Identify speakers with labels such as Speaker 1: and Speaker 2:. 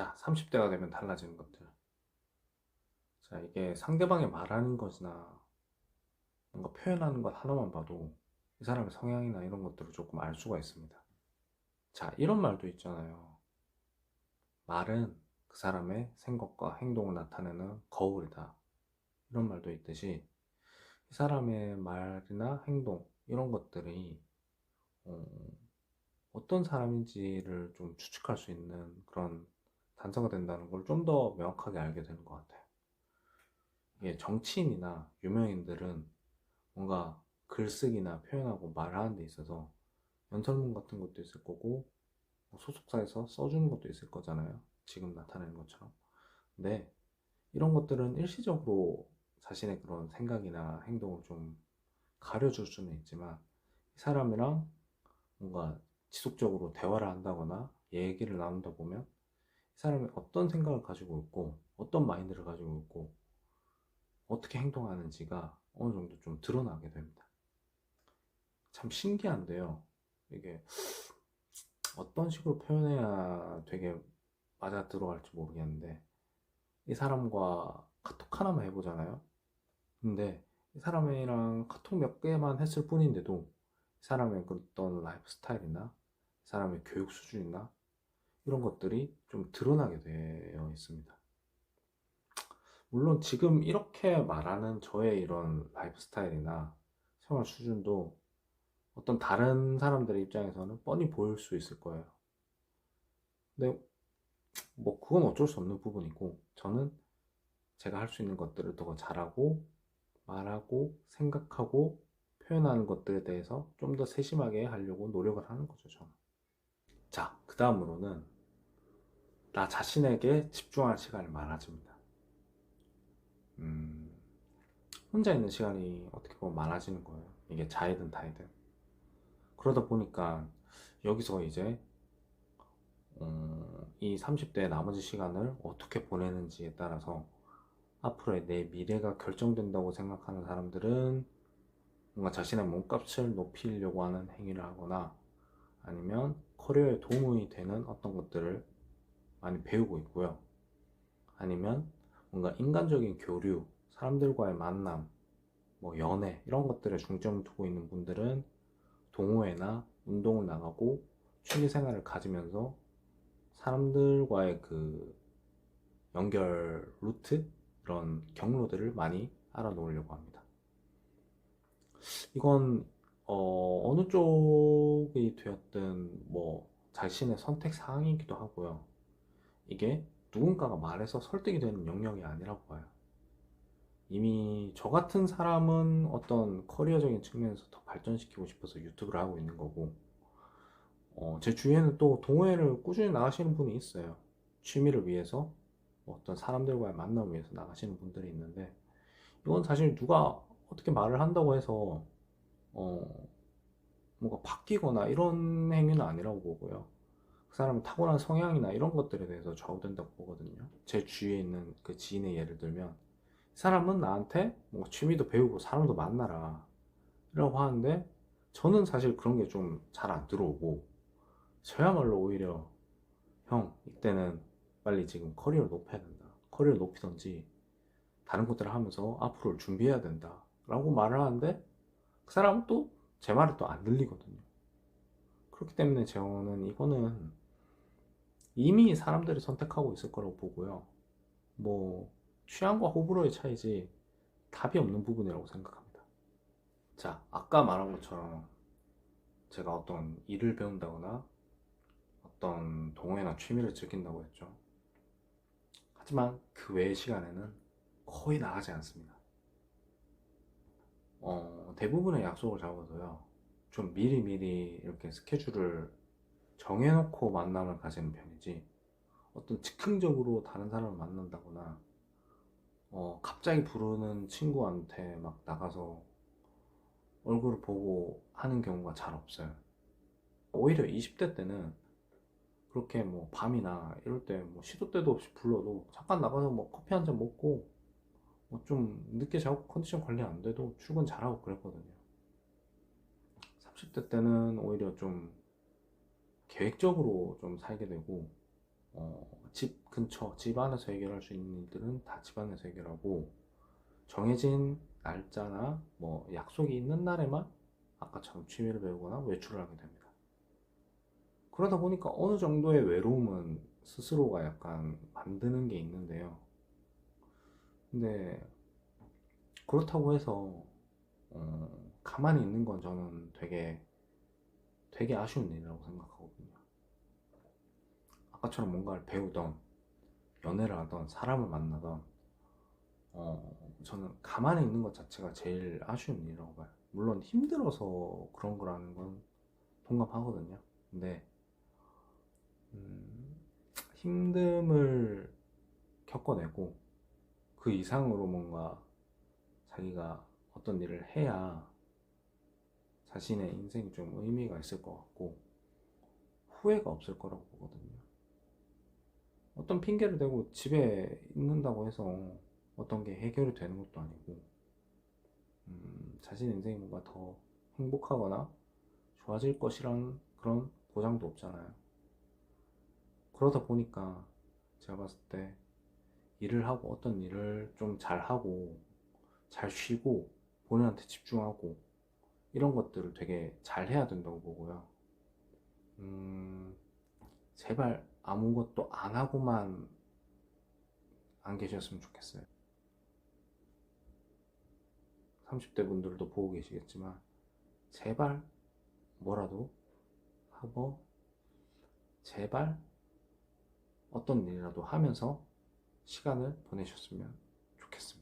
Speaker 1: 자, 30대가 되면 달라지는 것들. 자, 이게 상대방이 말하는 것이나 뭔가 표현하는 것 하나만 봐도 이 사람의 성향이나 이런 것들을 조금 알 수가 있습니다. 자, 이런 말도 있잖아요. 말은 그 사람의 생각과 행동을 나타내는 거울이다. 이런 말도 있듯이 이 사람의 말이나 행동 이런 것들이 어, 어떤 사람인지를 좀 추측할 수 있는 그런 단서가 된다는 걸 좀 더 명확하게 알게 되는 것 같아요. 이게 정치인이나 유명인들은 뭔가 글쓰기나 표현하고 말하는 데 있어서 연설문 같은 것도 있을 거고 뭐 소속사에서 써주는 것도 있을 거잖아요. 지금 나타내는 것처럼. 근데 이런 것들은 일시적으로 자신의 그런 생각이나 행동을 좀 가려줄 수는 있지만 이 사람이랑 뭔가 지속적으로 대화를 한다거나 얘기를 나눈다 보면 이 사람이 어떤 생각을 가지고 있고 어떤 마인드를 가지고 있고 어떻게 행동하는지가 어느 정도 좀 드러나게 됩니다. 참 신기한데요. 이게 어떤 식으로 표현해야 되게 맞아 들어갈지 모르겠는데 이 사람과 카톡 하나만 해보잖아요. 근데 이 사람이랑 카톡 몇 개만 했을 뿐인데도 이 사람의 어떤 라이프 스타일이나 이 사람의 교육 수준이나 이런 것들이 좀 드러나게 되어 있습니다. 물론 지금 이렇게 말하는 저의 이런 라이프 스타일이나 생활 수준도 어떤 다른 사람들의 입장에서는 뻔히 보일 수 있을 거예요. 근데 뭐 그건 어쩔 수 없는 부분이고 저는 제가 할 수 있는 것들을 더 잘하고 말하고 생각하고 표현하는 것들에 대해서 좀 더 세심하게 하려고 노력을 하는 거죠, 저는. 자, 그 다음으로는 나 자신에게 집중할 시간이 많아집니다. 음, 혼자 있는 시간이 어떻게 보면 많아지는 거예요. 이게 자이든 타이든. 그러다 보니까 여기서 이제 이 30대의 나머지 시간을 어떻게 보내는지에 따라서 앞으로의 내 미래가 결정된다고 생각하는 사람들은 뭔가 자신의 몸값을 높이려고 하는 행위를 하거나 아니면 커리어에 도움이 되는 어떤 것들을 많이 배우고 있고요. 아니면 뭔가 인간적인 교류, 사람들과의 만남, 뭐 연애 이런 것들에 중점을 두고 있는 분들은 동호회나 운동을 나가고 취미 생활을 가지면서 사람들과의 그 연결 루트 이런 경로들을 많이 알아놓으려고 합니다. 이건 어느 쪽이 되었든 뭐 자신의 선택 사항이기도 하고요. 이게 누군가가 말해서 설득이 되는 영역이 아니라고 봐요. 이미 저 같은 사람은 어떤 커리어적인 측면에서 더 발전시키고 싶어서 유튜브를 하고 있는 거고, 제 주위에는 또 동호회를 꾸준히 나가시는 분이 있어요. 취미를 위해서, 뭐 어떤 사람들과의 만남을 위해서 나가시는 분들이 있는데, 이건 사실 누가 어떻게 말을 한다고 해서, 어, 뭔가 바뀌거나 이런 행위는 아니라고 보고요. 그 사람의 타고난 성향이나 이런 것들에 대해서 좌우된다고 보거든요. 제 주위에 있는 그 지인의 예를 들면, 이 사람은 나한테 뭐 취미도 배우고 사람도 만나라 라고 하는데, 저는 사실 그런 게 좀 잘 안 들어오고, 저야말로 오히려 형, 이때는 빨리 지금 커리어를 높여야 된다. 커리어를 높이던지 다른 것들을 하면서 앞으로를 준비해야 된다. 라고 말을 하는데 그 사람은 또 제 말을 또 안 들리거든요. 그렇기 때문에 저는 이거는 이미 사람들이 선택하고 있을 거라고 보고요. 뭐 취향과 호불호의 차이지 답이 없는 부분이라고 생각합니다. 자, 아까 말한 것처럼 제가 어떤 일을 배운다거나 어떤 동호회나 취미를 즐긴다고 했죠. 하지만 그 외의 시간에는 거의 나가지 않습니다. 대부분의 약속을 잡아서요. 좀 미리미리 이렇게 스케줄을 정해놓고 만남을 가지는 편이지, 어떤 즉흥적으로 다른 사람을 만난다거나, 갑자기 부르는 친구한테 막 나가서 얼굴을 보고 하는 경우가 잘 없어요. 오히려 20대 때는 그렇게 뭐 밤이나 이럴 때 뭐 시도 때도 없이 불러도 잠깐 나가서 뭐 커피 한 잔 먹고 뭐 좀 늦게 자고 컨디션 관리 안 돼도 출근 잘하고 그랬거든요. 30대 때는 오히려 좀 계획적으로 좀 살게 되고, 집 근처 집 안에서 해결할 수 있는 일들은 다 집 안에서 해결하고, 정해진 날짜나 뭐 약속이 있는 날에만 아까처럼 취미를 배우거나 외출을 하게 됩니다. 그러다 보니까 어느 정도의 외로움은 스스로가 약간 만드는 게 있는데요. 근데 그렇다고 해서 가만히 있는 건 저는 되게 아쉬운 일이라고 생각하거든요. 아까처럼 뭔가를 배우던, 연애를 하던, 사람을 만나던, 저는 가만히 있는 것 자체가 제일 아쉬운 일이라고 봐요. 물론 힘들어서 그런 거라는 건 동감하거든요. 근데 음, 힘듦을 겪어내고 그 이상으로 뭔가 자기가 어떤 일을 해야 자신의 인생이 좀 의미가 있을 것 같고 후회가 없을 거라고 보거든요. 어떤 핑계를 대고 집에 있는다고 해서 어떤 게 해결이 되는 것도 아니고, 자신의 인생이 뭔가 더 행복하거나 좋아질 것이란 그런 보장도 없잖아요. 그러다 보니까 제가 봤을 때 일을 하고 어떤 일을 좀 잘하고 잘 쉬고 본인한테 집중하고 이런 것들을 되게 잘 해야 된다고 보고요. 음, 제발 아무것도 안 하고만 안 계셨으면 좋겠어요. 30대 분들도 보고 계시겠지만 제발 뭐라도 하고 제발 어떤 일이라도 하면서 시간을 보내셨으면 좋겠습니다.